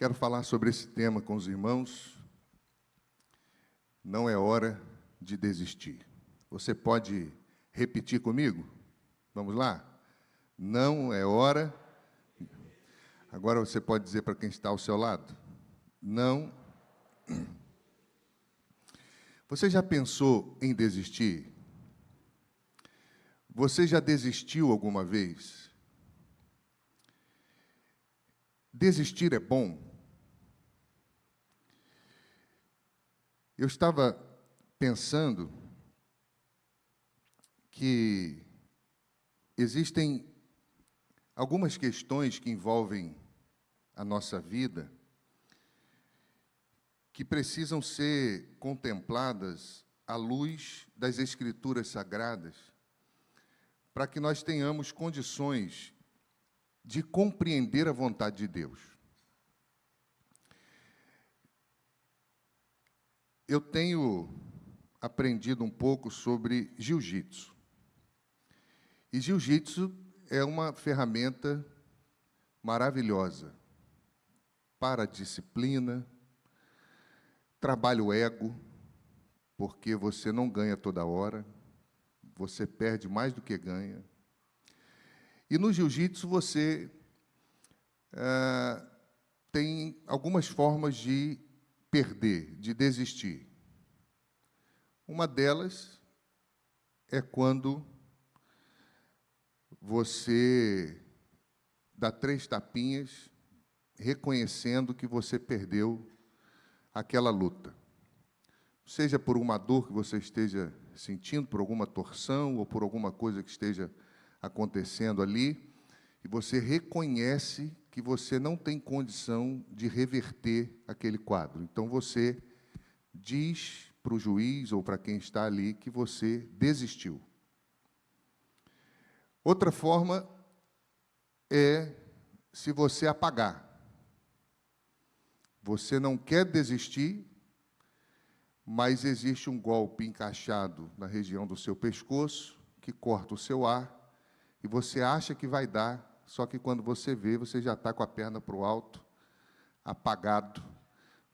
Quero falar sobre esse tema com os irmãos. Não é hora de desistir. Você pode repetir comigo? Vamos lá? Não é hora. Agora você pode dizer para quem está ao seu lado? Não. Você já pensou em desistir? Você já desistiu alguma vez? Desistir é bom? Eu estava pensando que existem algumas questões que envolvem a nossa vida que precisam ser contempladas à luz das Escrituras Sagradas, para que nós tenhamos condições de compreender a vontade de Deus. Eu tenho aprendido um pouco sobre jiu-jitsu. E jiu-jitsu é uma ferramenta maravilhosa para a disciplina, trabalha o ego, porque você não ganha toda hora, você perde mais do que ganha. E no jiu-jitsu você tem algumas formas de perder, de desistir. Uma delas é quando você dá 3 tapinhas, reconhecendo que você perdeu aquela luta. Seja por uma dor que você esteja sentindo, por alguma torção ou por alguma coisa que esteja acontecendo ali, e você reconhece que você não tem condição de reverter aquele quadro. Então, você diz para o juiz ou para quem está ali que você desistiu. Outra forma é se você apagar. Você não quer desistir, mas existe um golpe encaixado na região do seu pescoço que corta o seu ar e você acha que vai dar, só que quando você vê, você já está com a perna para o alto, apagado,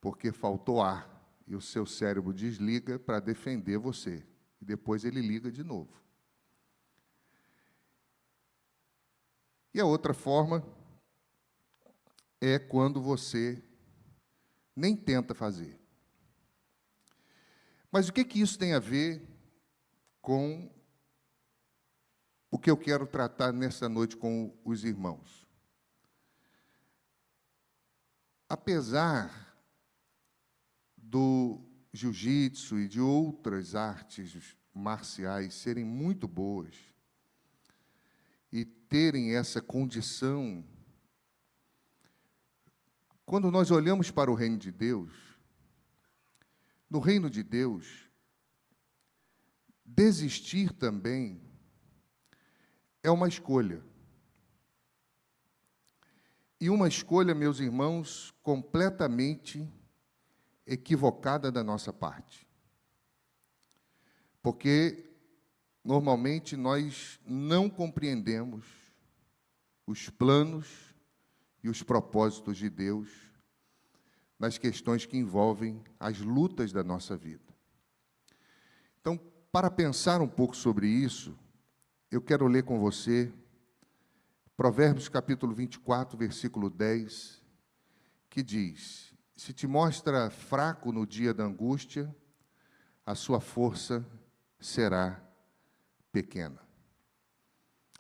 porque faltou ar e o seu cérebro desliga para defender você. E depois ele liga de novo. E a outra forma é quando você nem tenta fazer. Mas o que isso tem a ver com o que eu quero tratar nessa noite com os irmãos? Apesar do jiu-jitsu e de outras artes marciais serem muito boas e terem essa condição, quando nós olhamos para o reino de Deus, no reino de Deus, desistir também é uma escolha. E uma escolha, meus irmãos, completamente equivocada da nossa parte. Porque, normalmente, nós não compreendemos os planos e os propósitos de Deus nas questões que envolvem as lutas da nossa vida. Então, para pensar um pouco sobre isso, eu quero ler com você Provérbios capítulo 24, versículo 10, que diz: se te mostra fraco no dia da angústia, a sua força será pequena.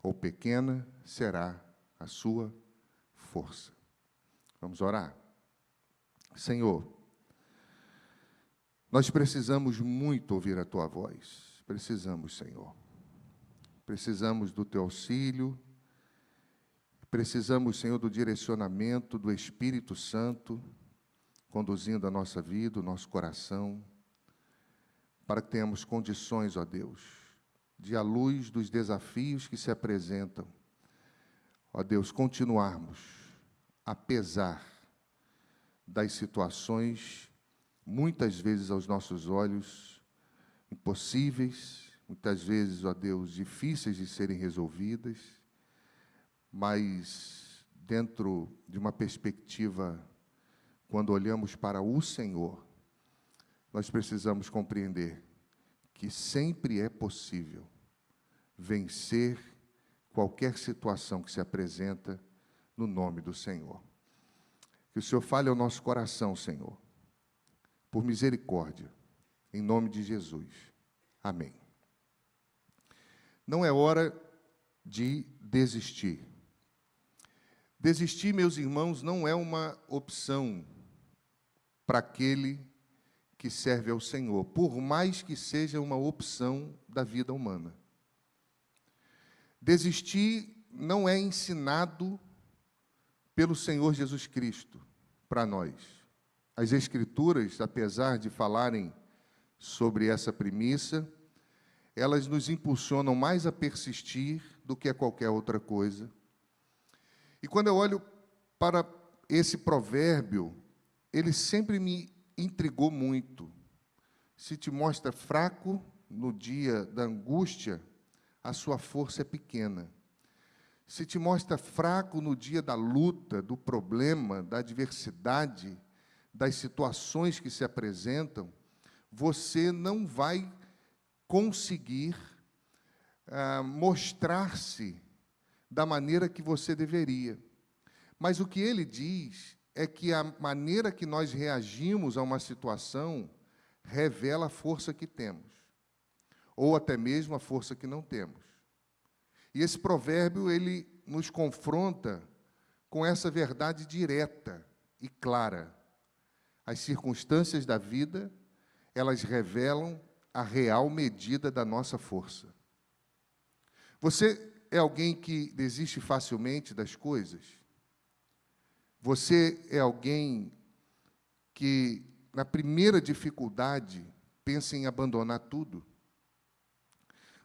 Ou pequena será a sua força. Vamos orar? Senhor, nós precisamos muito ouvir a Tua voz. Precisamos, Senhor. Precisamos do Teu auxílio. Precisamos, Senhor, do direcionamento do Espírito Santo, conduzindo a nossa vida, o nosso coração, para que tenhamos condições, ó Deus, de, à luz dos desafios que se apresentam, ó Deus, continuarmos, apesar das situações, muitas vezes aos nossos olhos, impossíveis, muitas vezes, ó Deus, difíceis de serem resolvidas, mas dentro de uma perspectiva quando olhamos para o Senhor, nós precisamos compreender que sempre é possível vencer qualquer situação que se apresenta no nome do Senhor. Que o Senhor fale ao nosso coração, Senhor, por misericórdia, em nome de Jesus. Amém. Não é hora de desistir. Desistir, meus irmãos, não é uma opção para aquele que serve ao Senhor, por mais que seja uma opção da vida humana. Desistir não é ensinado pelo Senhor Jesus Cristo para nós. As Escrituras, apesar de falarem sobre essa premissa, elas nos impulsionam mais a persistir do que a qualquer outra coisa. E quando eu olho para esse provérbio, ele sempre me intrigou muito. Se te mostra fraco no dia da angústia, a sua força é pequena. Se te mostra fraco no dia da luta, do problema, da adversidade, das situações que se apresentam, você não vai conseguir mostrar-se da maneira que você deveria. Mas o que ele diz é que a maneira que nós reagimos a uma situação revela a força que temos, ou até mesmo a força que não temos. E esse provérbio, ele nos confronta com essa verdade direta e clara. As circunstâncias da vida, elas revelam a real medida da nossa força. Você é alguém que desiste facilmente das coisas? Você é alguém que, na primeira dificuldade, pensa em abandonar tudo?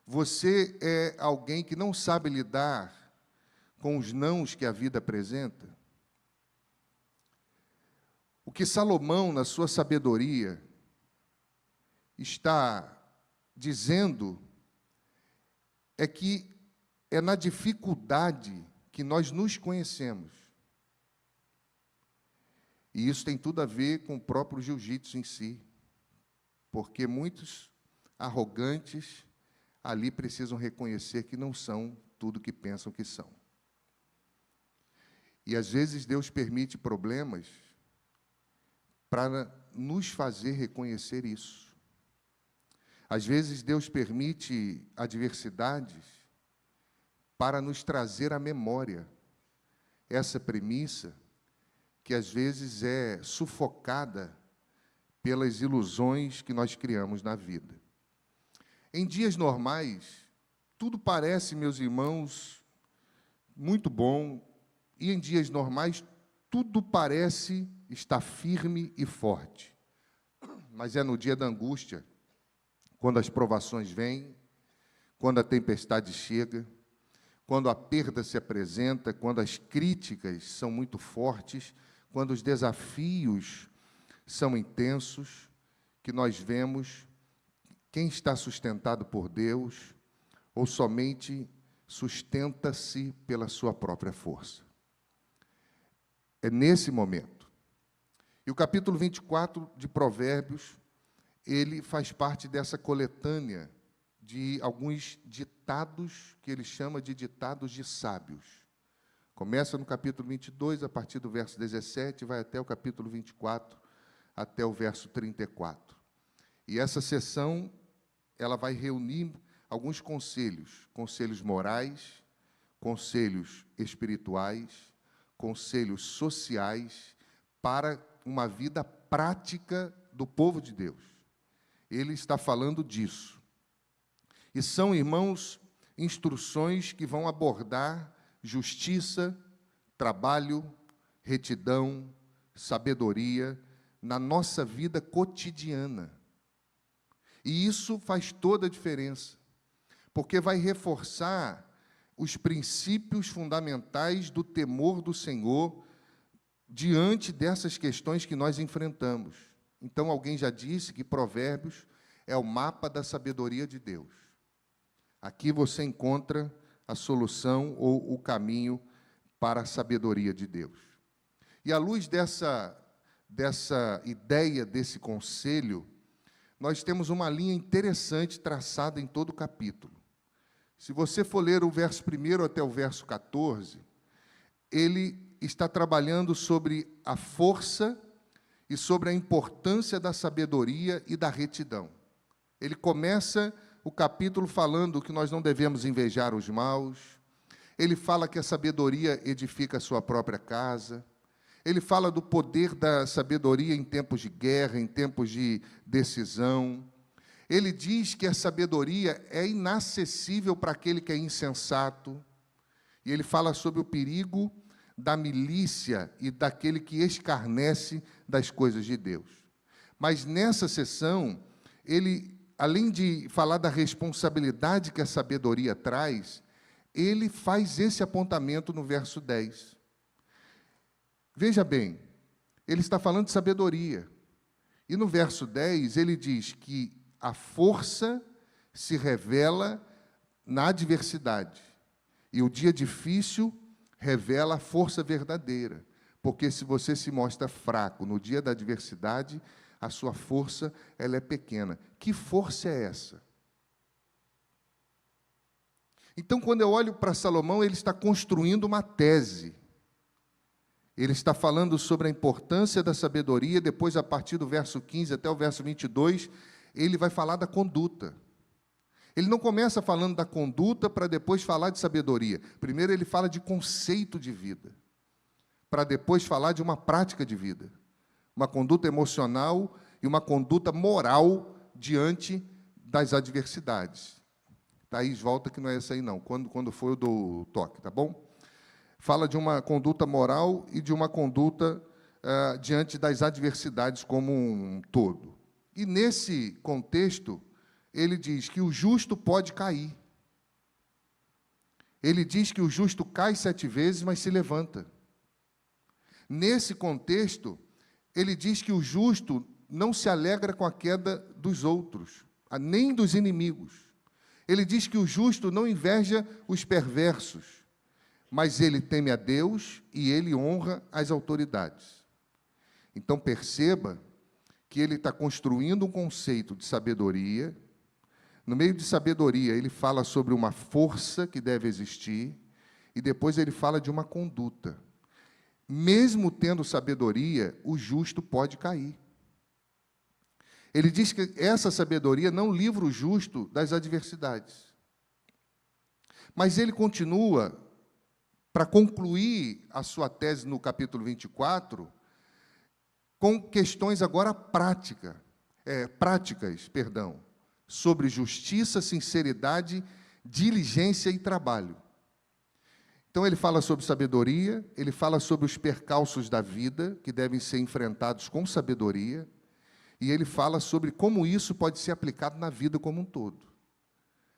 Você é alguém que não sabe lidar com os nãos que a vida apresenta? O que Salomão, na sua sabedoria, está dizendo é que é na dificuldade que nós nos conhecemos. E isso tem tudo a ver com o próprio jiu-jitsu em si, porque muitos arrogantes ali precisam reconhecer que não são tudo que pensam que são. E às vezes Deus permite problemas para nos fazer reconhecer isso. Às vezes Deus permite adversidades para nos trazer à memória essa premissa que às vezes é sufocada pelas ilusões que nós criamos na vida. Em dias normais, tudo parece, meus irmãos, muito bom, e em dias normais, tudo parece estar firme e forte. Mas é no dia da angústia, quando as provações vêm, quando a tempestade chega, quando a perda se apresenta, quando as críticas são muito fortes, quando os desafios são intensos, que nós vemos quem está sustentado por Deus ou somente sustenta-se pela sua própria força. É nesse momento. E o capítulo 24 de Provérbios, ele faz parte dessa coletânea de alguns ditados que ele chama de ditados de sábios. Começa no capítulo 22, a partir do verso 17, vai até o capítulo 24, até o verso 34. E essa sessão, ela vai reunir alguns conselhos morais, conselhos espirituais, conselhos sociais, para uma vida prática do povo de Deus. Ele está falando disso. E são, irmãos, instruções que vão abordar justiça, trabalho, retidão, sabedoria na nossa vida cotidiana. E isso faz toda a diferença, porque vai reforçar os princípios fundamentais do temor do Senhor diante dessas questões que nós enfrentamos. Então, alguém já disse que Provérbios é o mapa da sabedoria de Deus. Aqui você encontra a solução ou o caminho para a sabedoria de Deus. E à luz dessa ideia, desse conselho, nós temos uma linha interessante traçada em todo o capítulo. Se você for ler o verso 1 até o verso 14, ele está trabalhando sobre a força e sobre a importância da sabedoria e da retidão. Ele começa o capítulo falando que nós não devemos invejar os maus. Ele fala que a sabedoria edifica a sua própria casa. Ele fala do poder da sabedoria em tempos de guerra, em tempos de decisão. Ele diz que a sabedoria é inacessível para aquele que é insensato. E ele fala sobre o perigo da milícia e daquele que escarnece das coisas de Deus. Mas nessa sessão, ele, além de falar da responsabilidade que a sabedoria traz, ele faz esse apontamento no verso 10. Veja bem, ele está falando de sabedoria. E no verso 10, ele diz que a força se revela na adversidade. E o dia difícil revela a força verdadeira. Porque se você se mostra fraco no dia da adversidade, a sua força ela é pequena. Que força é essa? Então, quando eu olho para Salomão, ele está construindo uma tese. Ele está falando sobre a importância da sabedoria, depois, a partir do verso 15 até o verso 22, ele vai falar da conduta. Ele não começa falando da conduta para depois falar de sabedoria. Primeiro ele fala de conceito de vida, para depois falar de uma prática de vida. Uma conduta emocional e uma conduta moral diante das adversidades. Thaís, volta que não é essa aí não, quando foi eu dou o toque, tá bom? Fala de uma conduta moral e de uma conduta diante das adversidades como um todo. E nesse contexto, ele diz que o justo pode cair. Ele diz que o justo cai 7 vezes, mas se levanta. Nesse contexto, ele diz que o justo não se alegra com a queda dos outros, nem dos inimigos. Ele diz que o justo não inveja os perversos, mas ele teme a Deus e ele honra as autoridades. Então, perceba que ele está construindo um conceito de sabedoria. No meio de sabedoria, ele fala sobre uma força que deve existir, e depois ele fala de uma conduta. Mesmo tendo sabedoria, o justo pode cair. Ele diz que essa sabedoria não livra o justo das adversidades. Mas ele continua, para concluir a sua tese no capítulo 24, com questões agora práticas, sobre justiça, sinceridade, diligência e trabalho. Então, ele fala sobre sabedoria, ele fala sobre os percalços da vida, que devem ser enfrentados com sabedoria, e ele fala sobre como isso pode ser aplicado na vida como um todo.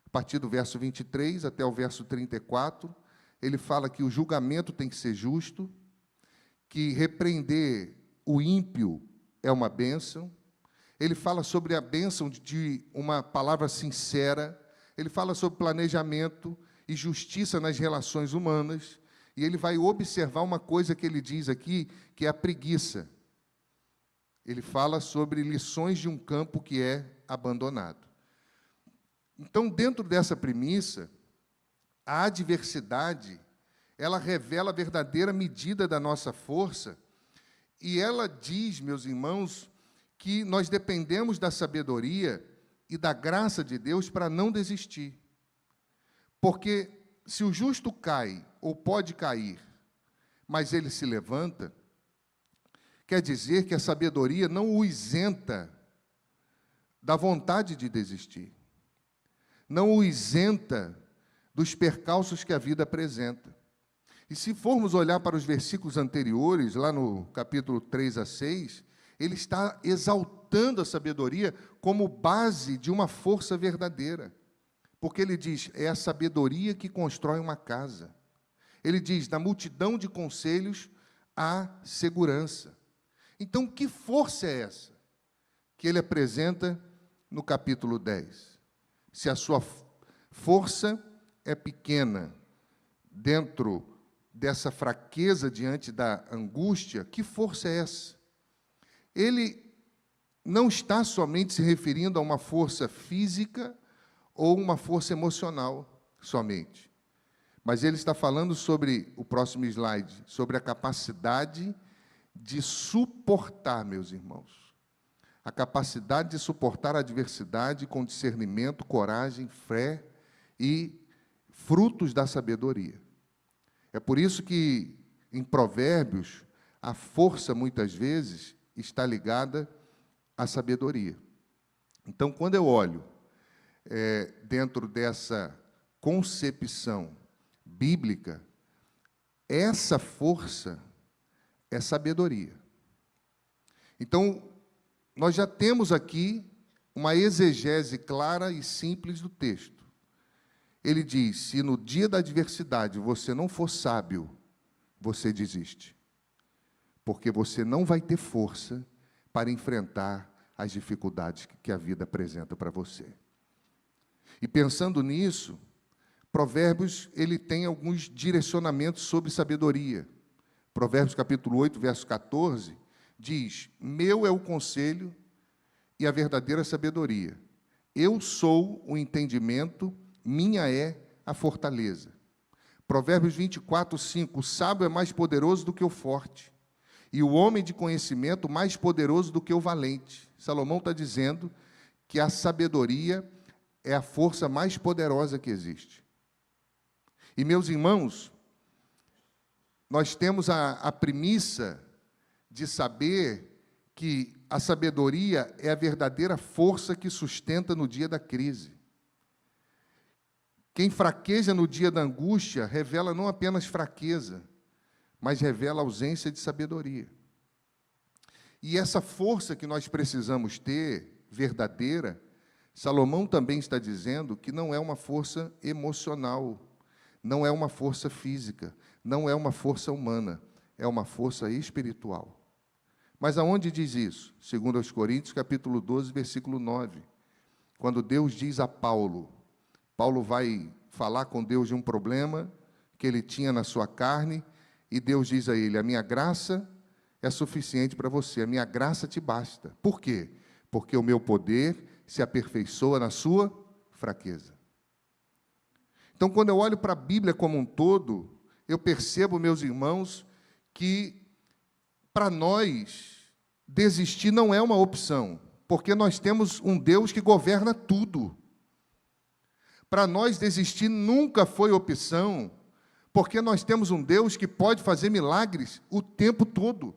A partir do verso 23 até o verso 34, ele fala que o julgamento tem que ser justo, que repreender o ímpio é uma bênção. Ele fala sobre a bênção de uma palavra sincera. Ele fala sobre planejamento e justiça nas relações humanas. E ele vai observar uma coisa que ele diz aqui, que é a preguiça. Ele fala sobre lições de um campo que é abandonado. Então, dentro dessa premissa, a adversidade, ela revela a verdadeira medida da nossa força, e ela diz, meus irmãos, que nós dependemos da sabedoria e da graça de Deus para não desistir. Porque se o justo cai, ou pode cair, mas ele se levanta, quer dizer que a sabedoria não o isenta da vontade de desistir, não o isenta dos percalços que a vida apresenta. E se formos olhar para os versículos anteriores, lá no capítulo 3 a 6, ele está exaltando a sabedoria como base de uma força verdadeira. Porque ele diz, é a sabedoria que constrói uma casa. Ele diz, na multidão de conselhos há segurança. Então, que força é essa que ele apresenta no capítulo 10? Se a sua força é pequena dentro dessa fraqueza diante da angústia, que força é essa? ele não está somente se referindo a uma força física ou uma força emocional somente, mas ele está falando sobre, o próximo slide, sobre a capacidade de suportar, meus irmãos, a capacidade de suportar a adversidade com discernimento, coragem, fé e frutos da sabedoria. É por isso que, em Provérbios, a força, muitas vezes, está ligada à sabedoria. Então, quando eu olho dentro dessa concepção bíblica, essa força é sabedoria. Então, nós já temos aqui uma exegese clara e simples do texto. Ele diz: se no dia da adversidade você não for sábio, você desiste, porque você não vai ter força para enfrentar as dificuldades que a vida apresenta para você. E pensando nisso, Provérbios, ele tem alguns direcionamentos sobre sabedoria. Provérbios capítulo 8, verso 14, diz: meu é o conselho e a verdadeira sabedoria. Eu sou o entendimento, minha é a fortaleza. Provérbios 24, 5, o sábio é mais poderoso do que o forte, e o homem de conhecimento mais poderoso do que o valente. Salomão está dizendo que a sabedoria é a força mais poderosa que existe. E, meus irmãos, nós temos a premissa de saber que a sabedoria é a verdadeira força que sustenta no dia da crise. Quem fraqueja no dia da angústia revela não apenas fraqueza, mas revela ausência de sabedoria. E essa força que nós precisamos ter, verdadeira, Salomão também está dizendo que não é uma força emocional, não é uma força física, não é uma força humana, é uma força espiritual. Mas aonde diz isso? Segundo aos Coríntios, capítulo 12, versículo 9. Quando Deus diz a Paulo, Paulo vai falar com Deus de um problema que ele tinha na sua carne, e Deus diz a ele: a minha graça é suficiente para você, a minha graça te basta. Por quê? Porque o meu poder se aperfeiçoa na sua fraqueza. Então, quando eu olho para a Bíblia como um todo, eu percebo, meus irmãos, que para nós desistir não é uma opção, porque nós temos um Deus que governa tudo. Para nós desistir nunca foi opção, porque nós temos um Deus que pode fazer milagres o tempo todo.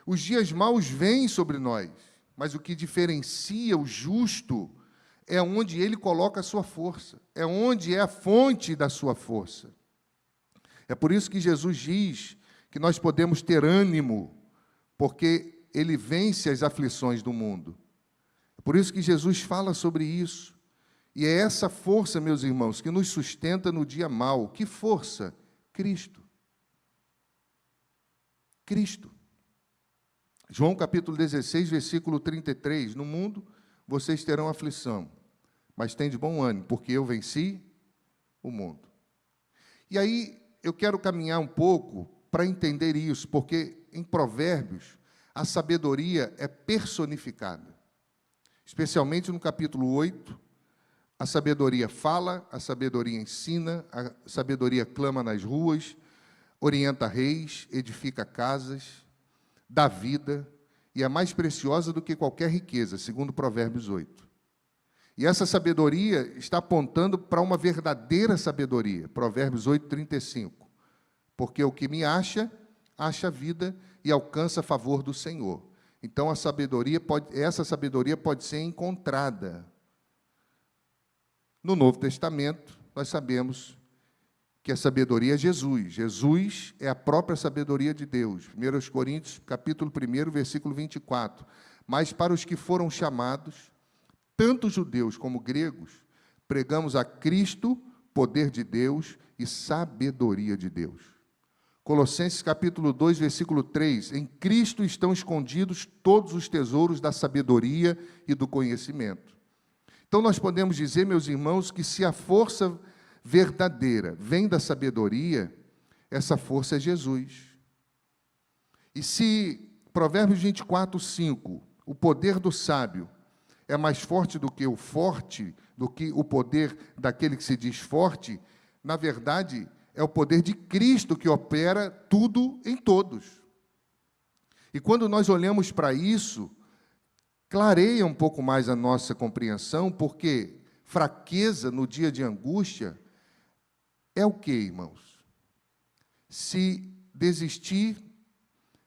Os dias maus vêm sobre nós, mas o que diferencia o justo é onde ele coloca a sua força, é onde é a fonte da sua força. É por isso que Jesus diz que nós podemos ter ânimo, porque ele vence as aflições do mundo. É por isso que Jesus fala sobre isso. E é essa força, meus irmãos, que nos sustenta no dia mau. Que força? Cristo. Cristo. João capítulo 16, versículo 33. No mundo vocês terão aflição, mas tende bom ânimo, porque eu venci o mundo. E aí eu quero caminhar um pouco para entender isso, porque em Provérbios a sabedoria é personificada. Especialmente no capítulo 8, a sabedoria fala, a sabedoria ensina, a sabedoria clama nas ruas, orienta reis, edifica casas, dá vida, e é mais preciosa do que qualquer riqueza, segundo Provérbios 8. E essa sabedoria está apontando para uma verdadeira sabedoria, Provérbios 8, 35. Porque o que me acha, acha vida e alcança a favor do Senhor. Então, essa sabedoria pode ser encontrada. No Novo Testamento, nós sabemos que a sabedoria é Jesus. Jesus é a própria sabedoria de Deus. 1 Coríntios, capítulo 1, versículo 24. Mas para os que foram chamados, tanto judeus como gregos, pregamos a Cristo, poder de Deus e sabedoria de Deus. Colossenses capítulo 2, versículo 3. Em Cristo estão escondidos todos os tesouros da sabedoria e do conhecimento. Então, nós podemos dizer, meus irmãos, que se a força verdadeira vem da sabedoria, essa força é Jesus. E se Provérbios 24, 5. O poder do sábio é mais forte, do que o poder daquele que se diz forte. Na verdade, é o poder de Cristo que opera tudo em todos. E quando nós olhamos para isso, clareia um pouco mais a nossa compreensão, porque fraqueza no dia de angústia é o quê, irmãos? Se desistir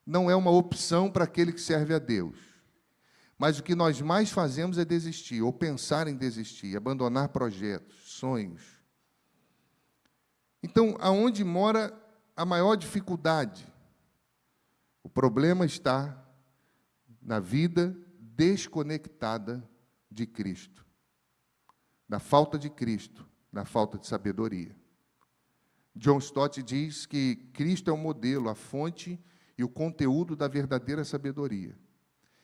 não é uma opção para aquele que serve a Deus, mas o que nós mais fazemos é desistir, ou pensar em desistir, abandonar projetos, sonhos. Então, aonde mora a maior dificuldade? O problema está na vida desconectada de Cristo, da falta de Cristo, da falta de sabedoria. John Stott diz que Cristo é o modelo, a fonte e o conteúdo da verdadeira sabedoria.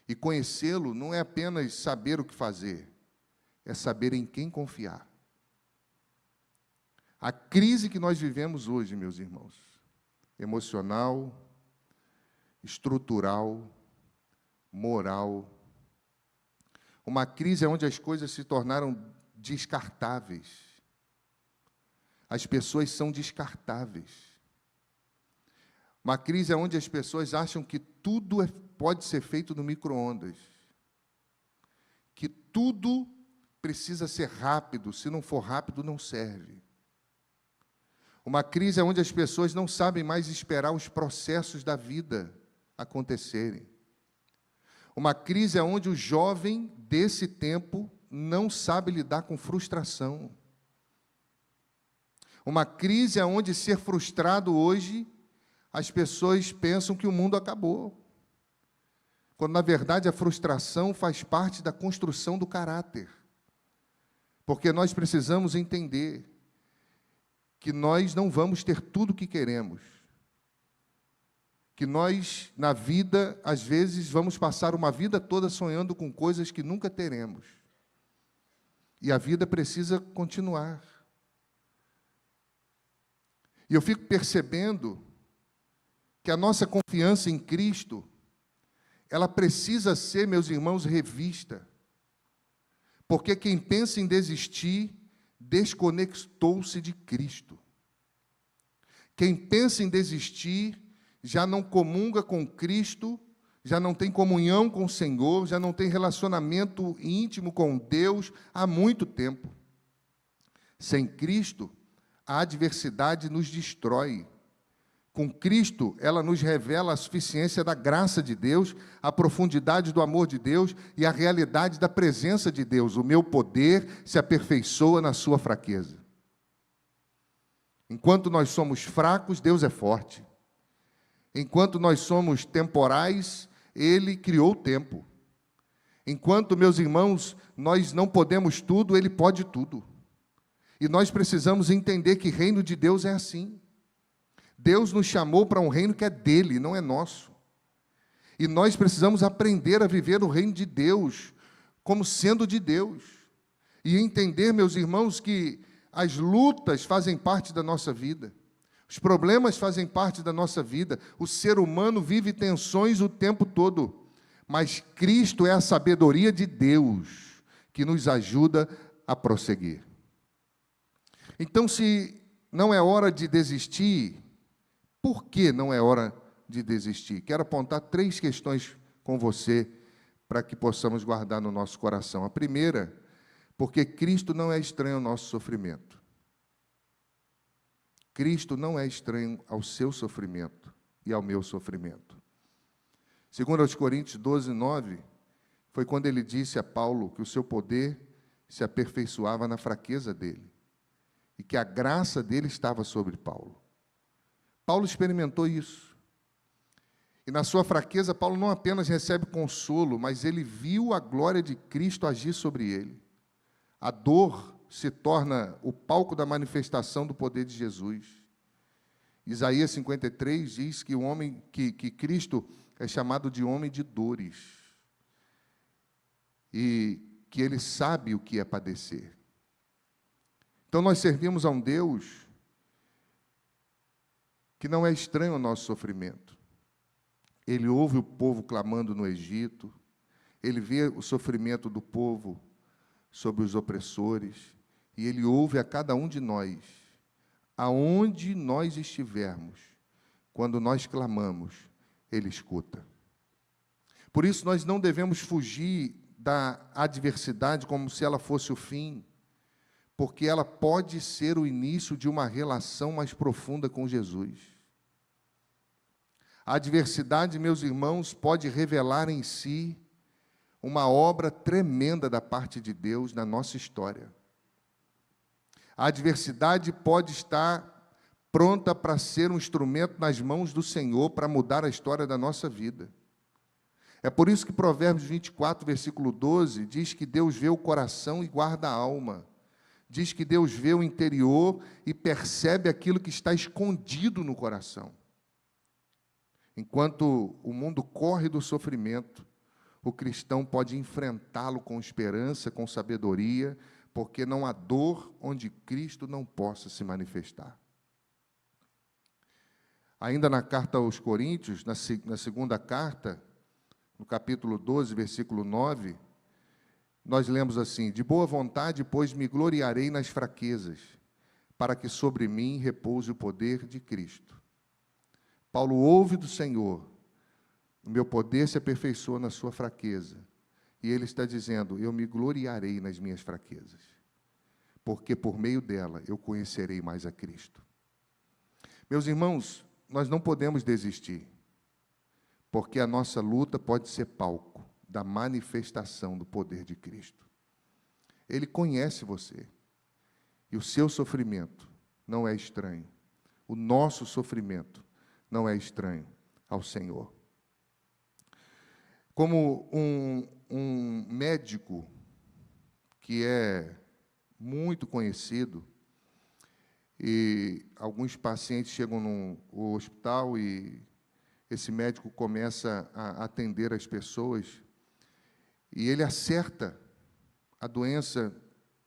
E conhecê-lo não é apenas saber o que fazer, é saber em quem confiar. A crise que nós vivemos hoje, meus irmãos, emocional, estrutural, moral, uma crise onde as coisas se tornaram descartáveis. As pessoas são descartáveis. Uma crise onde as pessoas acham que tudo pode ser feito no micro-ondas, que tudo precisa ser rápido, se não for rápido, não serve. Uma crise onde as pessoas não sabem mais esperar os processos da vida acontecerem. Uma crise onde o jovem desse tempo não sabe lidar com frustração. Uma crise onde ser frustrado hoje, as pessoas pensam que o mundo acabou. Quando, na verdade, a frustração faz parte da construção do caráter. Porque nós precisamos entender que nós não vamos ter tudo o que queremos. Que nós, na vida, às vezes, vamos passar uma vida toda sonhando com coisas que nunca teremos. E a vida precisa continuar. E eu fico percebendo que a nossa confiança em Cristo, ela precisa ser, meus irmãos, revista. Porque quem pensa em desistir, desconectou-se de Cristo. Quem pensa em desistir, já não comunga com Cristo, já não tem comunhão com o Senhor, já não tem relacionamento íntimo com Deus há muito tempo. Sem Cristo, a adversidade nos destrói. Com Cristo, ela nos revela a suficiência da graça de Deus, a profundidade do amor de Deus e a realidade da presença de Deus. O meu poder se aperfeiçoa na sua fraqueza. Enquanto nós somos fracos, Deus é forte. Enquanto nós somos temporais, Ele criou o tempo. Enquanto, meus irmãos, nós não podemos tudo, Ele pode tudo. E nós precisamos entender que o reino de Deus é assim. Deus nos chamou para um reino que é dele, não é nosso. E nós precisamos aprender a viver o reino de Deus como sendo de Deus. E entender, meus irmãos, que as lutas fazem parte da nossa vida. Os problemas fazem parte da nossa vida. O ser humano vive tensões o tempo todo. Mas Cristo é a sabedoria de Deus que nos ajuda a prosseguir. Então, se não é hora de desistir, por que não é hora de desistir? Quero apontar 3 questões com você para que possamos guardar no nosso coração. A primeira, porque Cristo não é estranho ao nosso sofrimento. Cristo não é estranho ao seu sofrimento e ao meu sofrimento. Segundo aos Coríntios 12, 9, foi quando ele disse a Paulo que o seu poder se aperfeiçoava na fraqueza dele e que a graça dele estava sobre Paulo. Paulo experimentou isso. E na sua fraqueza, Paulo não apenas recebe consolo, mas ele viu a glória de Cristo agir sobre ele. A dor se torna o palco da manifestação do poder de Jesus. Isaías 53 diz que que Cristo é chamado de homem de dores. E que ele sabe o que é padecer. Então nós servimos a um Deus que não é estranho ao nosso sofrimento. Ele ouve o povo clamando no Egito, ele vê o sofrimento do povo sobre os opressores, e ele ouve a cada um de nós, aonde nós estivermos, quando nós clamamos, ele escuta. Por isso, nós não devemos fugir da adversidade como se ela fosse o fim, porque ela pode ser o início de uma relação mais profunda com Jesus. A adversidade, meus irmãos, pode revelar em si uma obra tremenda da parte de Deus na nossa história. A adversidade pode estar pronta para ser um instrumento nas mãos do Senhor para mudar a história da nossa vida. É por isso que Provérbios 24, versículo 12, diz que Deus vê o coração e guarda a alma. Diz que Deus vê o interior e percebe aquilo que está escondido no coração. Enquanto o mundo corre do sofrimento, o cristão pode enfrentá-lo com esperança, com sabedoria, porque não há dor onde Cristo não possa se manifestar. Ainda na carta aos Coríntios, na segunda carta, no capítulo 12, versículo 9, nós lemos assim: de boa vontade, pois, me gloriarei nas fraquezas, para que sobre mim repouse o poder de Cristo. Paulo ouve do Senhor: o meu poder se aperfeiçoa na sua fraqueza. E ele está dizendo: eu me gloriarei nas minhas fraquezas, porque por meio dela eu conhecerei mais a Cristo. Meus irmãos, nós não podemos desistir, porque a nossa luta pode ser palco da manifestação do poder de Cristo. Ele conhece você, e o seu sofrimento não é estranho. O nosso sofrimento não é estranho ao Senhor. Como um médico que é muito conhecido, e alguns pacientes chegam no hospital e esse médico começa a atender as pessoas, e ele acerta a doença.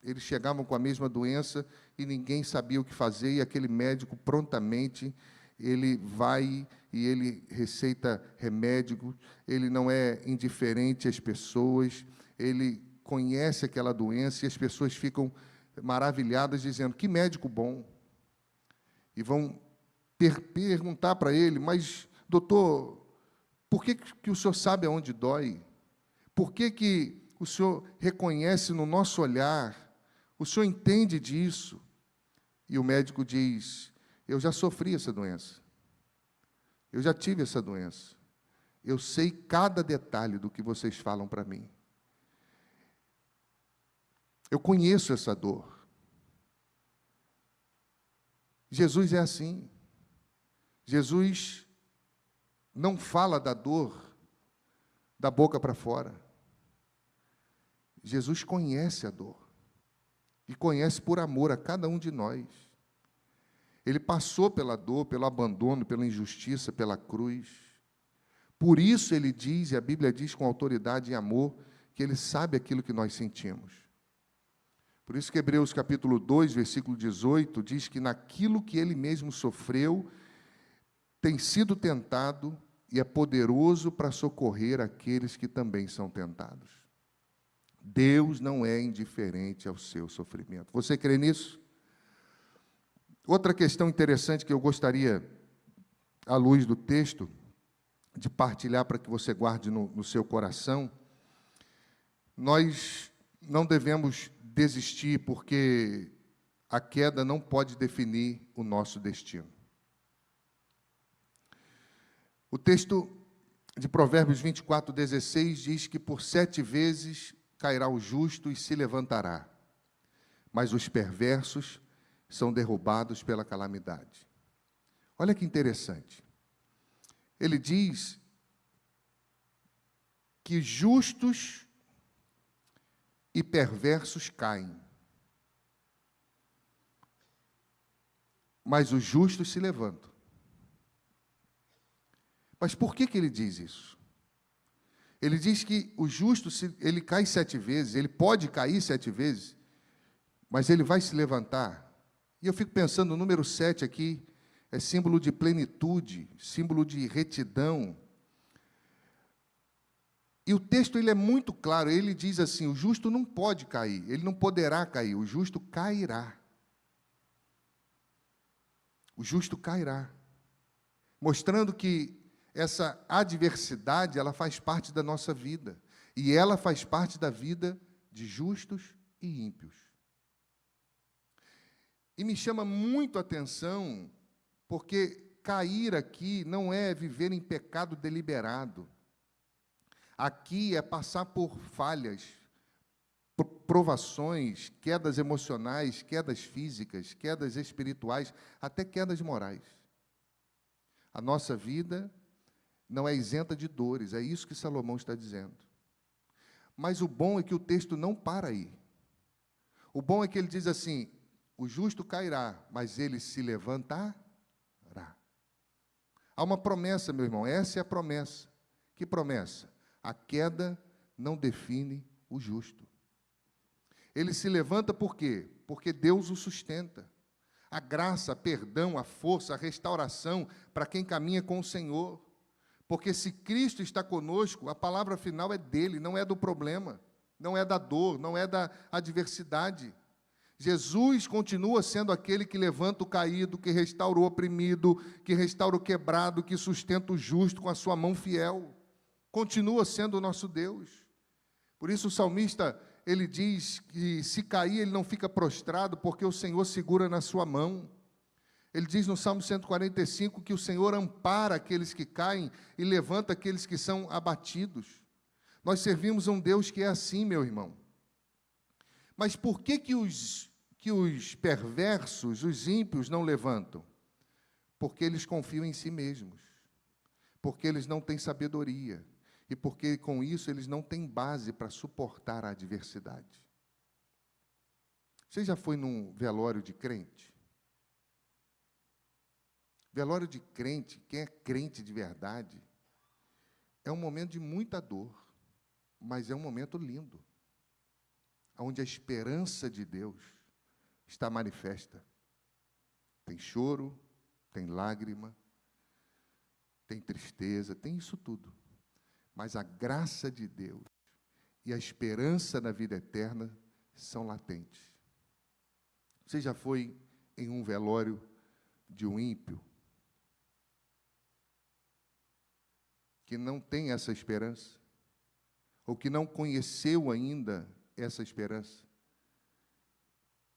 Eles chegavam com a mesma doença e ninguém sabia o que fazer, e aquele médico prontamente, ele vai e ele receita remédio, ele não é indiferente às pessoas, ele conhece aquela doença, e as pessoas ficam maravilhadas, dizendo: que médico bom! E vão perguntar para ele: mas, doutor, por que o senhor sabe aonde dói? Por que o senhor reconhece no nosso olhar? O senhor entende disso? E o médico diz: eu já sofri essa doença. Eu já tive essa doença. Eu sei cada detalhe do que vocês falam para mim. Eu conheço essa dor. Jesus é assim. Jesus não fala da dor da boca para fora. Jesus conhece a dor. E conhece por amor a cada um de nós. Ele passou pela dor, pelo abandono, pela injustiça, pela cruz. Por isso ele diz, e a Bíblia diz com autoridade e amor, que ele sabe aquilo que nós sentimos. Por isso que Hebreus capítulo 2, versículo 18, diz que naquilo que ele mesmo sofreu, tem sido tentado e é poderoso para socorrer aqueles que também são tentados. Deus não é indiferente ao seu sofrimento. Você crê nisso? Outra questão interessante que eu gostaria, à luz do texto, de partilhar para que você guarde no seu coração: nós não devemos desistir, porque a queda não pode definir o nosso destino. O texto de Provérbios 24, 16 diz que por 7 vezes cairá o justo e se levantará, mas os perversos são derrubados pela calamidade. Olha que interessante. Ele diz que justos e perversos caem, mas os justos se levantam. Mas por que ele diz isso? Ele diz que o justo, ele cai 7 vezes, ele pode cair 7 vezes, mas ele vai se levantar. E eu fico pensando, o número 7 aqui é símbolo de plenitude, símbolo de retidão. E o texto ele é muito claro, ele diz assim, o justo não pode cair, ele não poderá cair, o justo cairá. O justo cairá. Mostrando que essa adversidade, ela faz parte da nossa vida. E ela faz parte da vida de justos e ímpios. E me chama muito a atenção, porque cair aqui não é viver em pecado deliberado. Aqui é passar por falhas, por provações, quedas emocionais, quedas físicas, quedas espirituais, até quedas morais. A nossa vida não é isenta de dores, é isso que Salomão está dizendo. Mas o bom é que o texto não para aí. O bom é que ele diz assim, o justo cairá, mas ele se levantará. Há uma promessa, meu irmão, essa é a promessa. Que promessa? A queda não define o justo. Ele se levanta por quê? Porque Deus o sustenta. A graça, a perdão, a força, a restauração para quem caminha com o Senhor. Porque se Cristo está conosco, a palavra final é dele, não é do problema, não é da dor, não é da adversidade. Jesus continua sendo aquele que levanta o caído, que restaura o oprimido, que restaura o quebrado, que sustenta o justo com a sua mão fiel. Continua sendo o nosso Deus. Por isso o salmista, ele diz que se cair, ele não fica prostrado, porque o Senhor segura na sua mão. Ele diz no Salmo 145 que o Senhor ampara aqueles que caem e levanta aqueles que são abatidos. Nós servimos a um Deus que é assim, meu irmão. Mas por que os perversos, os ímpios, não levantam? Porque eles confiam em si mesmos. Porque eles não têm sabedoria. E porque, com isso, eles não têm base para suportar a adversidade. Você já foi num velório de crente? Velório de crente, quem é crente de verdade, é um momento de muita dor, mas é um momento lindo, onde a esperança de Deus está manifesta. Tem choro, tem lágrima, tem tristeza, tem isso tudo. Mas a graça de Deus e a esperança na vida eterna são latentes. Você já foi em um velório de um ímpio que não tem essa esperança? Ou que não conheceu ainda essa esperança?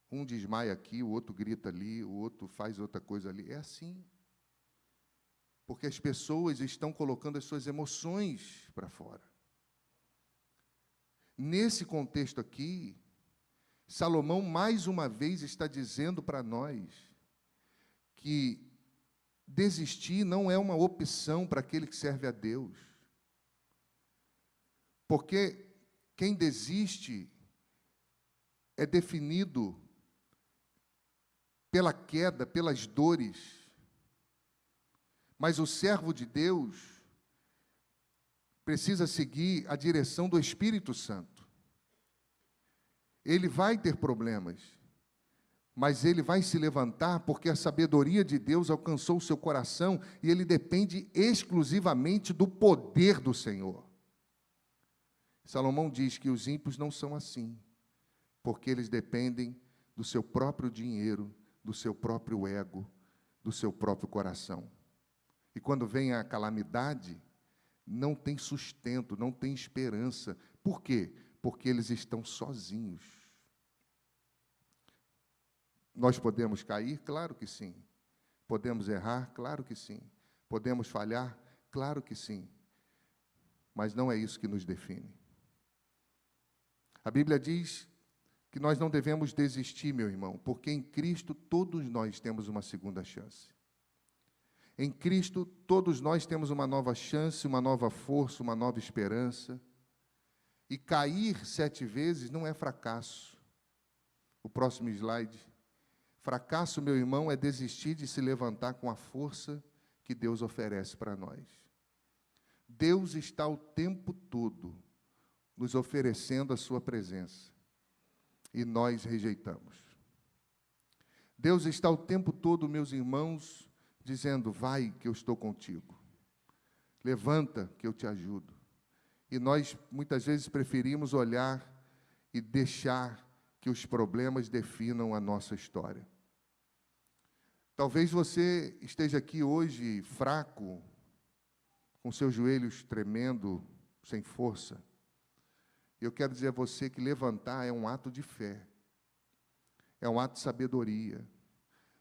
Um desmaia aqui, o outro grita ali, o outro faz outra coisa ali. É assim. Porque as pessoas estão colocando as suas emoções para fora. Nesse contexto aqui, Salomão, mais uma vez, está dizendo para nós que desistir não é uma opção para aquele que serve a Deus. Porque quem desiste é definido pela queda, pelas dores. Mas o servo de Deus precisa seguir a direção do Espírito Santo. Ele vai ter problemas, mas ele vai se levantar porque a sabedoria de Deus alcançou o seu coração e ele depende exclusivamente do poder do Senhor. Salomão diz que os ímpios não são assim, porque eles dependem do seu próprio dinheiro, do seu próprio ego, do seu próprio coração. E quando vem a calamidade, não tem sustento, não tem esperança. Por quê? Porque eles estão sozinhos. Nós podemos cair? Claro que sim. Podemos errar? Claro que sim. Podemos falhar? Claro que sim. Mas não é isso que nos define. A Bíblia diz que nós não devemos desistir, meu irmão, porque em Cristo todos nós temos uma segunda chance. Em Cristo, todos nós temos uma nova chance, uma nova força, uma nova esperança. E cair 7 vezes não é fracasso. O próximo slide. Fracasso, meu irmão, é desistir de se levantar com a força que Deus oferece para nós. Deus está o tempo todo nos oferecendo a sua presença. E nós rejeitamos. Deus está o tempo todo, meus irmãos, dizendo, vai que eu estou contigo. Levanta que eu te ajudo. E nós, muitas vezes, preferimos olhar e deixar que os problemas definam a nossa história. Talvez você esteja aqui hoje fraco, com seus joelhos tremendo, sem força. Eu quero dizer a você que levantar é um ato de fé, é um ato de sabedoria.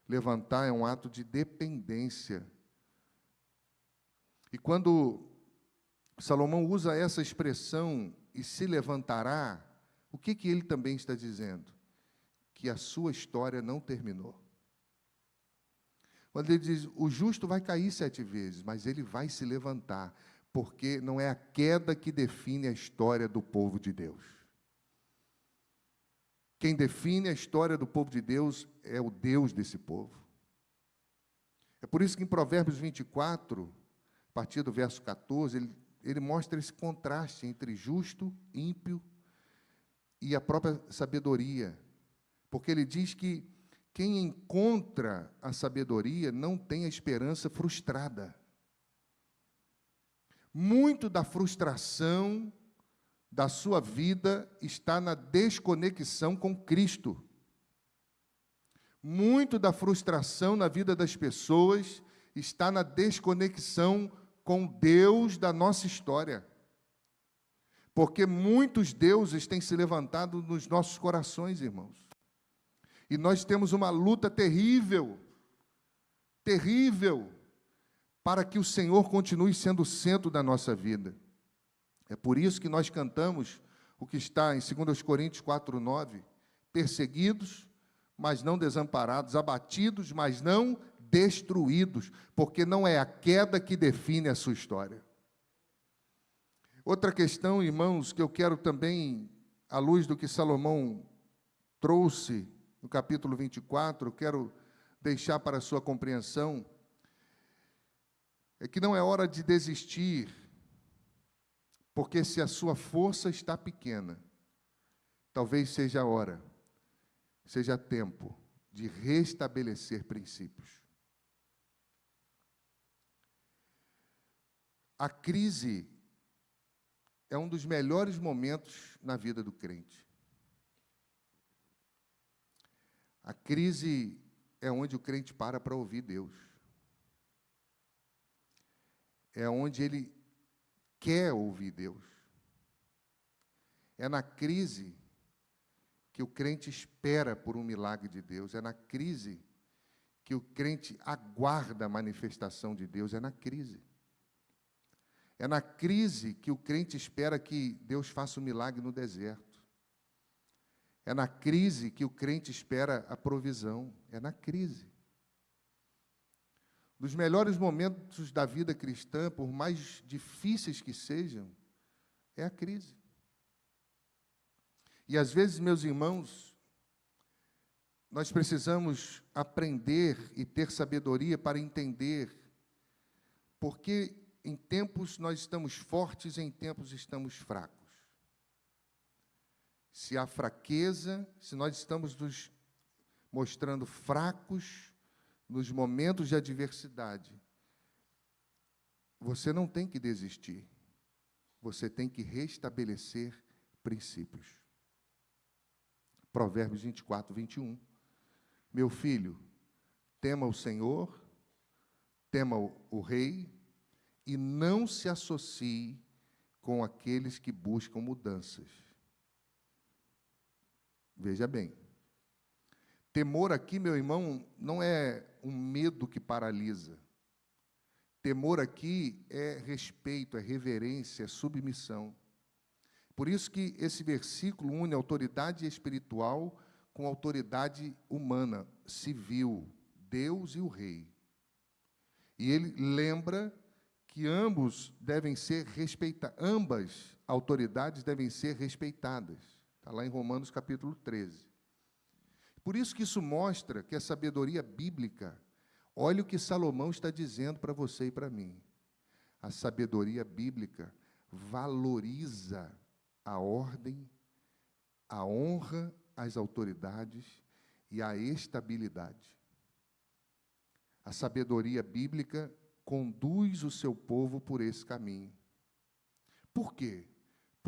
Levantar é um ato de dependência. E quando Salomão usa essa expressão, e se levantará, o que ele também está dizendo? Que a sua história não terminou. Quando ele diz, o justo vai cair 7 vezes, mas ele vai se levantar, porque não é a queda que define a história do povo de Deus. Quem define a história do povo de Deus é o Deus desse povo. É por isso que em Provérbios 24, a partir do verso 14, ele mostra esse contraste entre justo, ímpio e a própria sabedoria. Porque ele diz que quem encontra a sabedoria não tem a esperança frustrada. Muito da frustração da sua vida está na desconexão com Cristo. Muito da frustração na vida das pessoas está na desconexão com Deus da nossa história. Porque muitos deuses têm se levantado nos nossos corações, irmãos. E nós temos uma luta terrível, terrível, para que o Senhor continue sendo o centro da nossa vida. É por isso que nós cantamos o que está em 2 Coríntios 4:9, perseguidos, mas não desamparados, abatidos, mas não destruídos, porque não é a queda que define a sua história. Outra questão, irmãos, que eu quero também, à luz do que Salomão trouxe no capítulo 24, eu quero deixar para a sua compreensão, é que não é hora de desistir, porque se a sua força está pequena, talvez seja a hora, seja tempo de restabelecer princípios. A crise é um dos melhores momentos na vida do crente. A crise é onde o crente para ouvir Deus. É onde ele quer ouvir Deus. É na crise que o crente espera por um milagre de Deus. É na crise que o crente aguarda a manifestação de Deus. É na crise. É na crise que o crente espera que Deus faça um milagre no deserto. É na crise que o crente espera a provisão. É na crise. Dos melhores momentos da vida cristã, por mais difíceis que sejam, é a crise. E às vezes, meus irmãos, nós precisamos aprender e ter sabedoria para entender porque em tempos nós estamos fortes, em tempos estamos fracos. Se há fraqueza, se nós estamos nos mostrando fracos nos momentos de adversidade, você não tem que desistir. Você tem que restabelecer princípios. Provérbios 24:21. Meu filho, tema o Senhor, tema o rei, e não se associe com aqueles que buscam mudanças. Veja bem. Temor aqui, meu irmão, não é um medo que paralisa. Temor aqui é respeito, é reverência, é submissão. Por isso que esse versículo une autoridade espiritual com autoridade humana, civil, Deus e o rei. E ele lembra que ambas autoridades devem ser respeitadas. Está lá em Romanos capítulo 13. Por isso que isso mostra que a sabedoria bíblica, olha o que Salomão está dizendo para você e para mim. A sabedoria bíblica valoriza a ordem, a honra às autoridades e a estabilidade. A sabedoria bíblica conduz o seu povo por esse caminho. Por quê?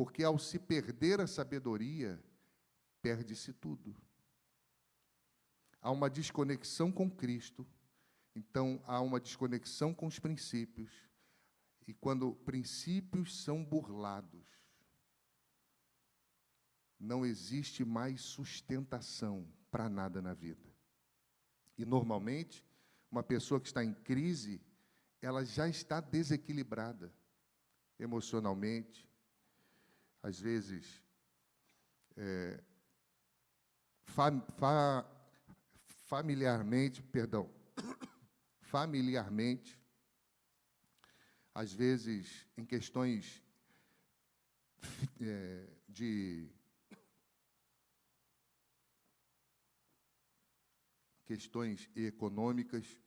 Porque ao se perder a sabedoria, perde-se tudo. Há uma desconexão com Cristo, então há uma desconexão com os princípios. E quando princípios são burlados, não existe mais sustentação para nada na vida. E, normalmente, uma pessoa que está em crise, ela já está desequilibrada emocionalmente, às vezes, familiarmente, às vezes em questões de questões econômicas,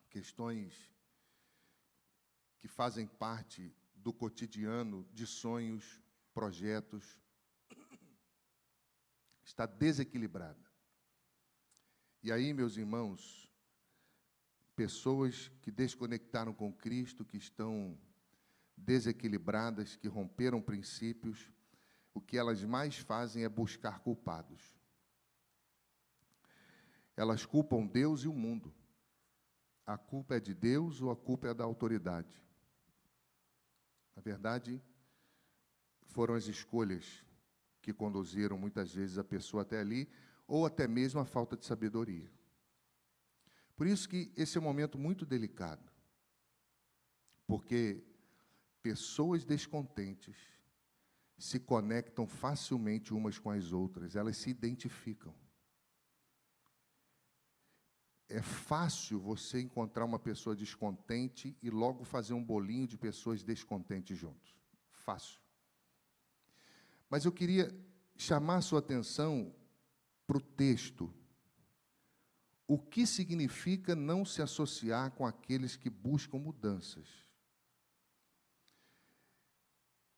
questões que fazem parte do cotidiano, de sonhos, projetos, está desequilibrada. E aí, meus irmãos, pessoas que desconectaram com Cristo, que estão desequilibradas, que romperam princípios, o que elas mais fazem é buscar culpados. Elas culpam Deus e o mundo. A culpa é de Deus ou a culpa é da autoridade? Na verdade, foram as escolhas que conduziram muitas vezes a pessoa até ali, ou até mesmo a falta de sabedoria. Por isso que esse é um momento muito delicado, porque pessoas descontentes se conectam facilmente umas com as outras, elas se identificam. É fácil você encontrar uma pessoa descontente e logo fazer um bolinho de pessoas descontentes juntos. Fácil. Mas eu queria chamar a sua atenção para o texto. O que significa não se associar com aqueles que buscam mudanças?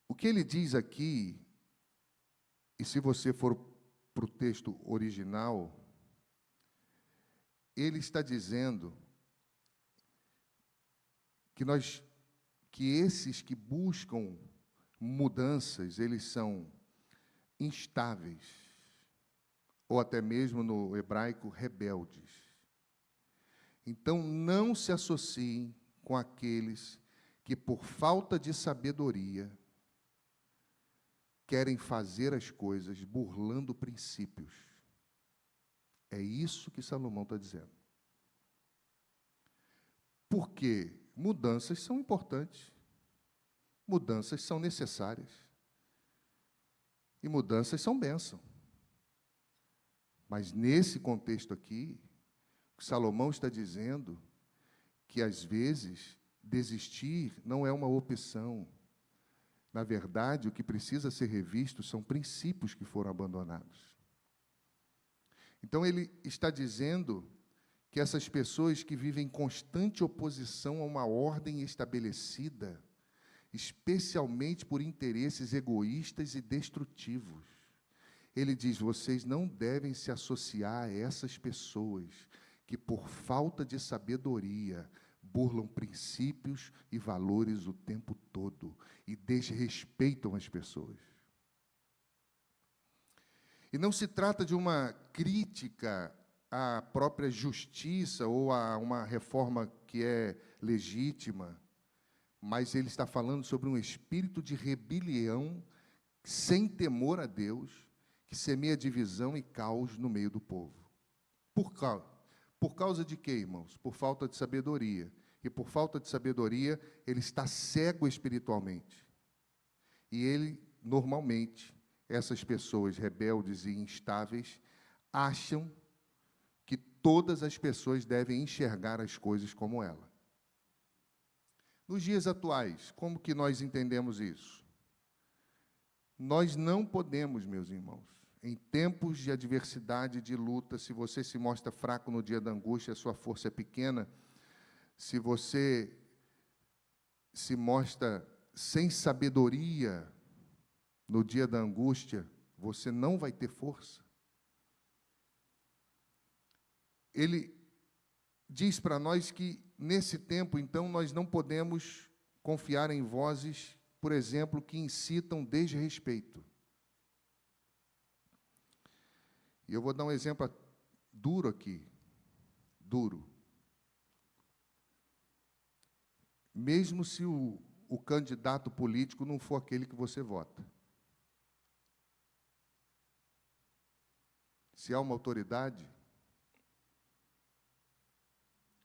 O que ele diz aqui, e se você for para o texto original, ele está dizendo que esses que buscam mudanças, eles são instáveis, ou até mesmo no hebraico, rebeldes. Então, não se associem com aqueles que, por falta de sabedoria, querem fazer as coisas burlando princípios. É isso que Salomão está dizendo. Porque mudanças são importantes, mudanças são necessárias, e mudanças são bênção. Mas nesse contexto aqui, Salomão está dizendo que, às vezes, desistir não é uma opção. Na verdade, o que precisa ser revisto são princípios que foram abandonados. Então, ele está dizendo que essas pessoas que vivem em constante oposição a uma ordem estabelecida, especialmente por interesses egoístas e destrutivos, ele diz, vocês não devem se associar a essas pessoas que, por falta de sabedoria, burlam princípios e valores o tempo todo e desrespeitam as pessoas. E não se trata de uma crítica à própria justiça ou a uma reforma que é legítima, mas ele está falando sobre um espírito de rebelião sem temor a Deus, que semeia divisão e caos no meio do povo. Por causa de quê, irmãos? Por falta de sabedoria. E por falta de sabedoria, ele está cego espiritualmente. E ele, normalmente, essas pessoas rebeldes e instáveis, acham que todas as pessoas devem enxergar as coisas como ela. Nos dias atuais, como que nós entendemos isso? Nós não podemos, meus irmãos, em tempos de adversidade, de luta, se você se mostra fraco no dia da angústia, a sua força é pequena, se você se mostra sem sabedoria no dia da angústia, você não vai ter força. Ele diz para nós que, nesse tempo, então, nós não podemos confiar em vozes por exemplo, que incitam desrespeito. E eu vou dar um exemplo duro aqui, duro. Mesmo se o candidato político não for aquele que você vota. Se há uma autoridade,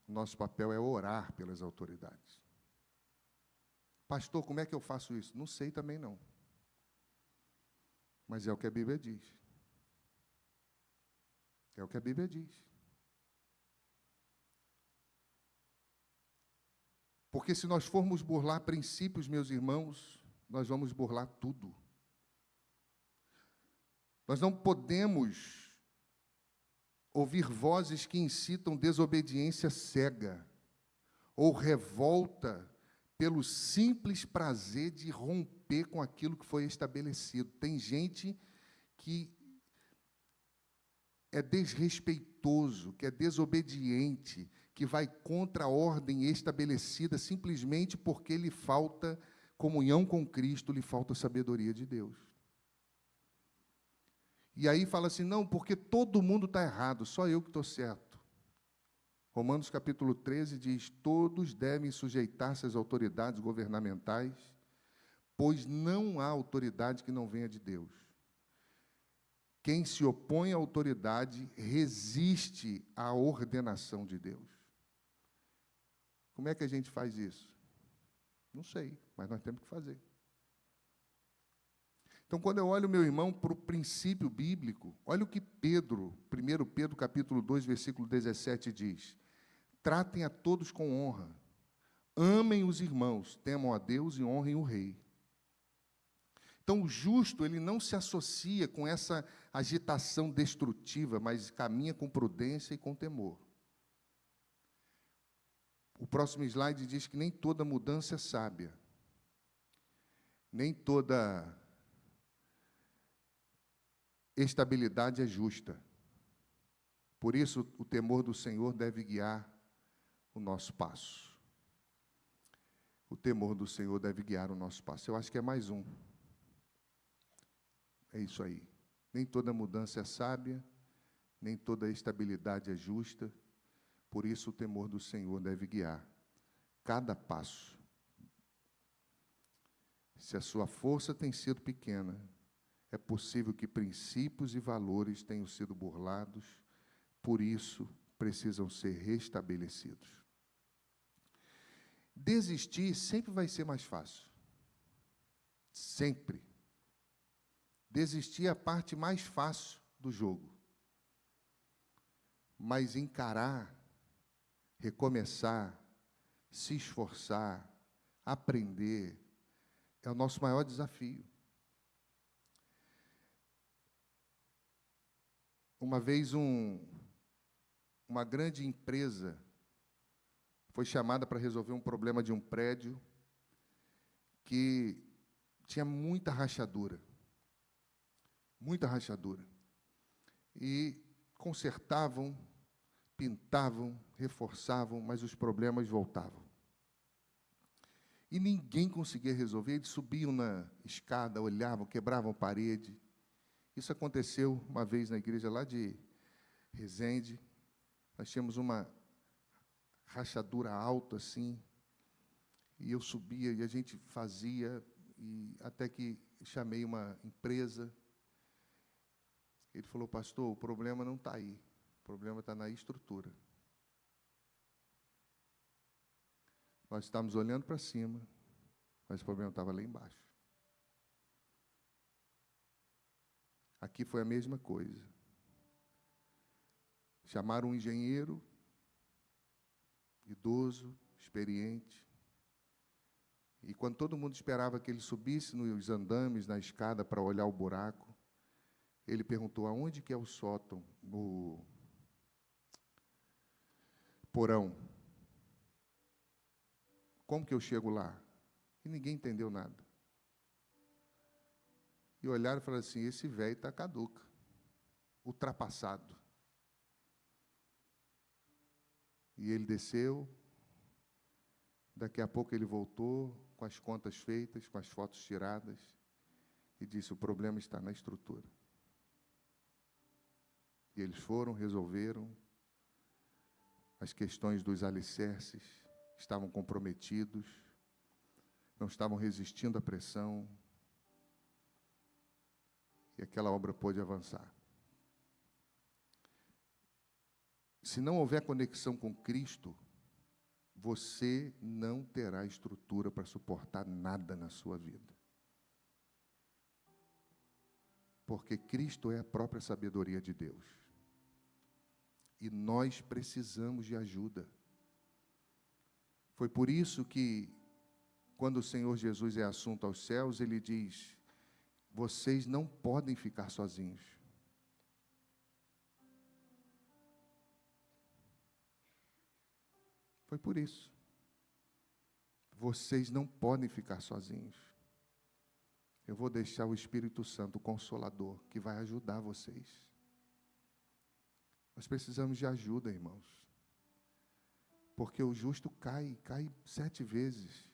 nosso papel é orar pelas autoridades. Pastor, como é que eu faço isso? Não sei também não. Mas é o que a Bíblia diz. É o que a Bíblia diz. Porque se nós formos burlar princípios, meus irmãos, nós vamos burlar tudo. Nós não podemos ouvir vozes que incitam desobediência cega ou revolta pelo simples prazer de romper com aquilo que foi estabelecido. Tem gente que é desrespeitoso, que é desobediente, que vai contra a ordem estabelecida simplesmente porque lhe falta comunhão com Cristo, lhe falta sabedoria de Deus. E aí fala assim, não, porque todo mundo está errado, só eu que estou certo. Romanos capítulo 13 diz, todos devem sujeitar-se às autoridades governamentais, pois não há autoridade que não venha de Deus. Quem se opõe à autoridade resiste à ordenação de Deus. Como é que a gente faz isso? Não sei, mas nós temos que fazer. Então, quando eu olho, meu irmão, para o princípio bíblico, olha o que Pedro, 1 Pedro, capítulo 2, versículo 17, diz. Tratem a todos com honra. Amem os irmãos, temam a Deus e honrem o rei. Então, o justo, ele não se associa com essa agitação destrutiva, mas caminha com prudência e com temor. O próximo slide diz que nem toda mudança é sábia. Nem toda estabilidade é justa. Por isso, o temor do Senhor deve guiar o nosso passo. O temor do Senhor deve guiar o nosso passo. Eu acho que é mais um. É isso aí. Nem toda mudança é sábia, nem toda estabilidade é justa. Por isso, o temor do Senhor deve guiar cada passo. Se a sua força tem sido pequena, é possível que princípios e valores tenham sido burlados, por isso precisam ser restabelecidos. Desistir sempre vai ser mais fácil. Sempre. Desistir é a parte mais fácil do jogo. Mas encarar, recomeçar, se esforçar, aprender, é o nosso maior desafio. Uma vez uma grande empresa foi chamada para resolver um problema de um prédio que tinha muita rachadura. Muita rachadura. E consertavam, pintavam, reforçavam, mas os problemas voltavam. E ninguém conseguia resolver. Eles subiam na escada, olhavam, quebravam parede. Isso aconteceu uma vez na igreja lá de Resende. Nós tínhamos uma rachadura alta assim, e eu subia e a gente fazia, e até que chamei uma empresa. Ele falou, pastor, o problema não está aí, o problema está na estrutura. Nós estávamos olhando para cima, mas o problema estava lá embaixo. Aqui foi a mesma coisa. Chamaram um engenheiro, idoso, experiente, e quando todo mundo esperava que ele subisse nos andames, na escada, para olhar o buraco, ele perguntou, aonde que é o sótão, no porão? Como que eu chego lá? E ninguém entendeu nada. E olharam e falaram assim, esse velho está caduco, ultrapassado. E ele desceu, daqui a pouco ele voltou, com as contas feitas, com as fotos tiradas, e disse: o problema está na estrutura. E eles foram, resolveram. As questões dos alicerces estavam comprometidos, não estavam resistindo à pressão, e aquela obra pôde avançar. Se não houver conexão com Cristo, você não terá estrutura para suportar nada na sua vida. Porque Cristo é a própria sabedoria de Deus. E nós precisamos de ajuda. Foi por isso que, quando o Senhor Jesus é assunto aos céus, Ele diz: vocês não podem ficar sozinhos. Foi por isso. Vocês não podem ficar sozinhos. Eu vou deixar o Espírito Santo, o Consolador, que vai ajudar vocês. Nós precisamos de ajuda, irmãos. Porque o justo cai 7 vezes.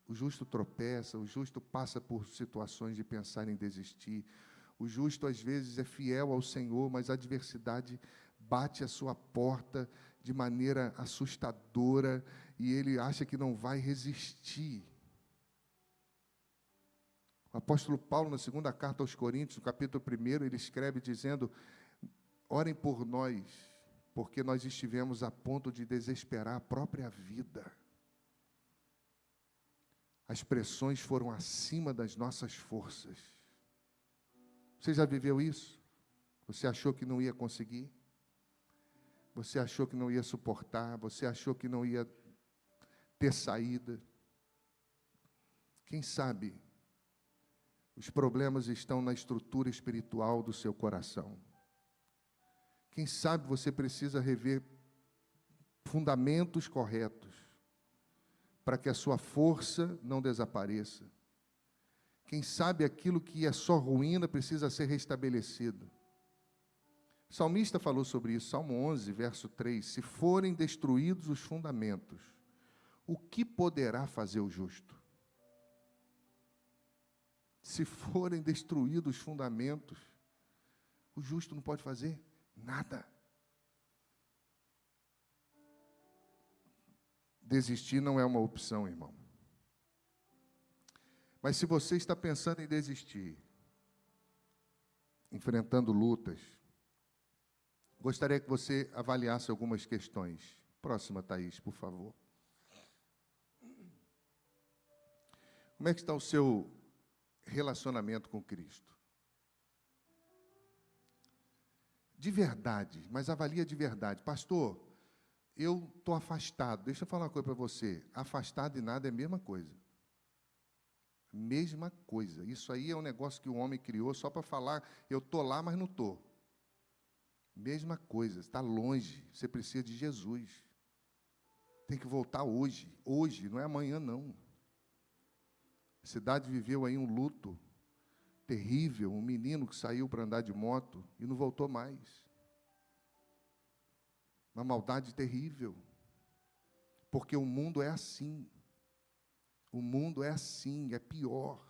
O justo tropeça, o justo passa por situações de pensar em desistir. O justo, às vezes, é fiel ao Senhor, mas a adversidade bate à sua porta de maneira assustadora e ele acha que não vai resistir. O apóstolo Paulo, na segunda carta aos Coríntios, no capítulo 1, ele escreve dizendo: orem por nós, porque nós estivemos a ponto de desesperar a própria vida. As pressões foram acima das nossas forças. Você já viveu isso? Você achou que não ia conseguir? Você achou que não ia suportar? Você achou que não ia ter saída? Quem sabe os problemas estão na estrutura espiritual do seu coração. Quem sabe você precisa rever fundamentos corretos para que a sua força não desapareça. Quem sabe aquilo que é só ruína precisa ser restabelecido. O salmista falou sobre isso, Salmo 11, verso 3. Se forem destruídos os fundamentos, o que poderá fazer o justo? Se forem destruídos os fundamentos, o justo não pode fazer nada. Desistir não é uma opção, irmão. Mas se você está pensando em desistir, enfrentando lutas, gostaria que você avaliasse algumas questões. Próxima, Thaís, por favor. Como é que está o seu relacionamento com Cristo? De verdade, mas avalia de verdade. Pastor, eu estou afastado. Deixa eu falar uma coisa para você. Afastado e nada é a mesma coisa. Mesma coisa. Isso aí é um negócio que o homem criou só para falar, eu estou lá, mas não estou. Mesma coisa, está longe, você precisa de Jesus. Tem que voltar hoje, não é amanhã não. A cidade viveu aí um luto terrível, um menino que saiu para andar de moto e não voltou mais. Uma maldade terrível, porque o mundo é assim. O mundo é assim, é pior.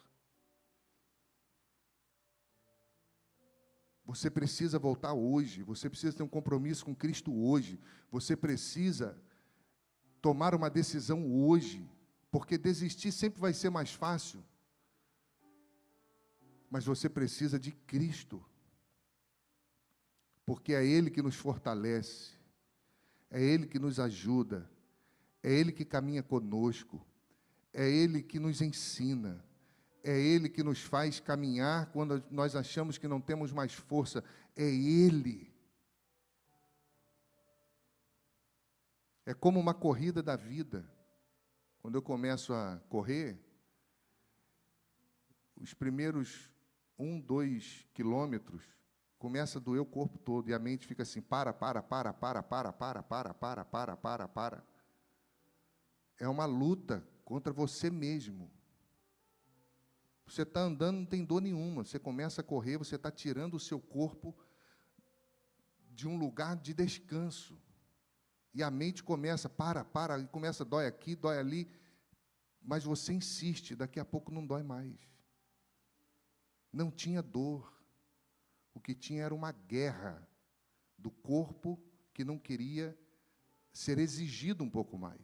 Você precisa voltar hoje, você precisa ter um compromisso com Cristo hoje, você precisa tomar uma decisão hoje, porque desistir sempre vai ser mais fácil, mas você precisa de Cristo, porque é Ele que nos fortalece, é Ele que nos ajuda, é Ele que caminha conosco, é Ele que nos ensina, é Ele que nos faz caminhar quando nós achamos que não temos mais força. É Ele. É como uma corrida da vida. Quando eu começo a correr, os primeiros 1, 2 quilômetros, começa a doer o corpo todo, e a mente fica assim, para. É uma luta contra você mesmo. Você está andando, não tem dor nenhuma. Você começa a correr, você está tirando o seu corpo de um lugar de descanso. E a mente começa, e começa, dói aqui, dói ali. mas você insiste, daqui a pouco não dói mais. Não tinha dor. O que tinha era uma guerra do corpo que não queria ser exigido um pouco mais.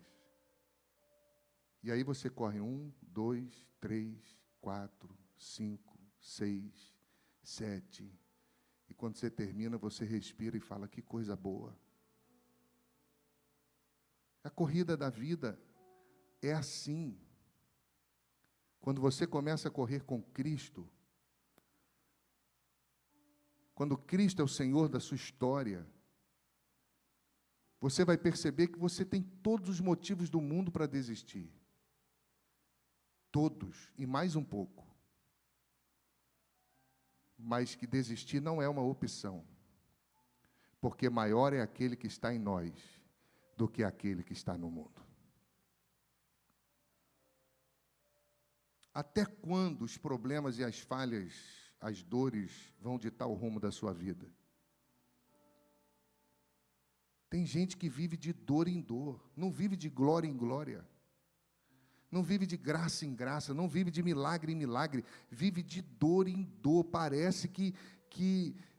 E aí você corre 1, 2, 3, 4, 5, 6, 7. E quando você termina, você respira e fala, que coisa boa. A corrida da vida é assim. Quando você começa a correr com Cristo, quando Cristo é o Senhor da sua história, você vai perceber que você tem todos os motivos do mundo para desistir. Todos, e mais um pouco. Mas que desistir não é uma opção, porque maior é aquele que está em nós do que aquele que está no mundo. Até quando os problemas e as falhas, as dores vão ditar o rumo da sua vida? Tem gente que vive de dor em dor, não vive de glória em glória, não vive de graça em graça, não vive de milagre em milagre, vive de dor em dor, parece que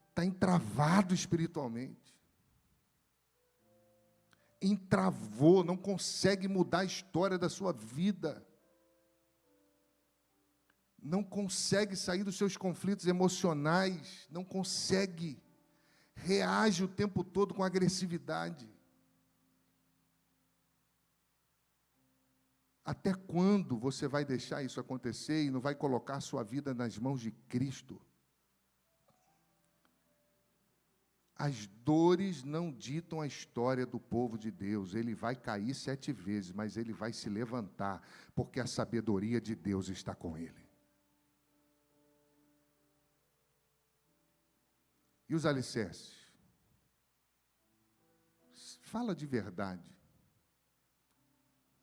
está entravado espiritualmente. Entravou, não consegue mudar a história da sua vida. Não consegue sair dos seus conflitos emocionais, não consegue, reage o tempo todo com agressividade. Até quando você vai deixar isso acontecer e não vai colocar a sua vida nas mãos de Cristo? As dores não ditam a história do povo de Deus. Ele vai cair 7 vezes, mas ele vai se levantar, porque a sabedoria de Deus está com ele. E os alicerces? Fala de verdade.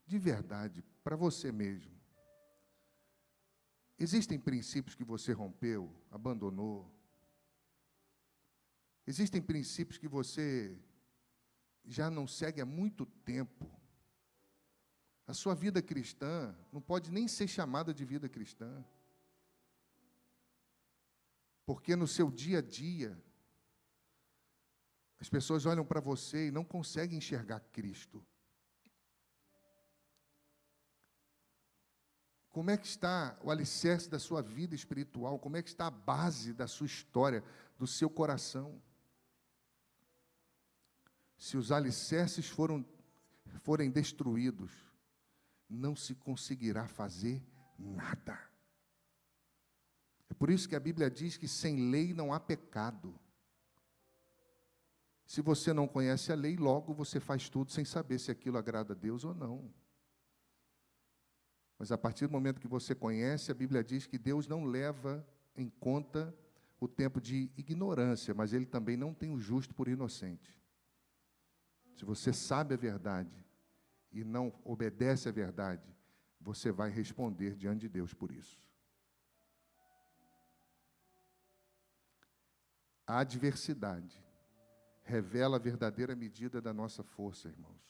De verdade, para você mesmo. Existem princípios que você rompeu, abandonou. Existem princípios que você já não segue há muito tempo. A sua vida cristã não pode nem ser chamada de vida cristã. Porque no seu dia a dia, as pessoas olham para você e não conseguem enxergar Cristo. Como é que está o alicerce da sua vida espiritual? Como é que está a base da sua história, do seu coração? Se os alicerces forem destruídos, não se conseguirá fazer nada. É por isso que a Bíblia diz que sem lei não há pecado. Se você não conhece a lei, logo você faz tudo sem saber se aquilo agrada a Deus ou não. Mas a partir do momento que você conhece, a Bíblia diz que Deus não leva em conta o tempo de ignorância, mas Ele também não tem o justo por inocente. Se você sabe a verdade e não obedece à verdade, você vai responder diante de Deus por isso. A adversidade revela a verdadeira medida da nossa força, irmãos.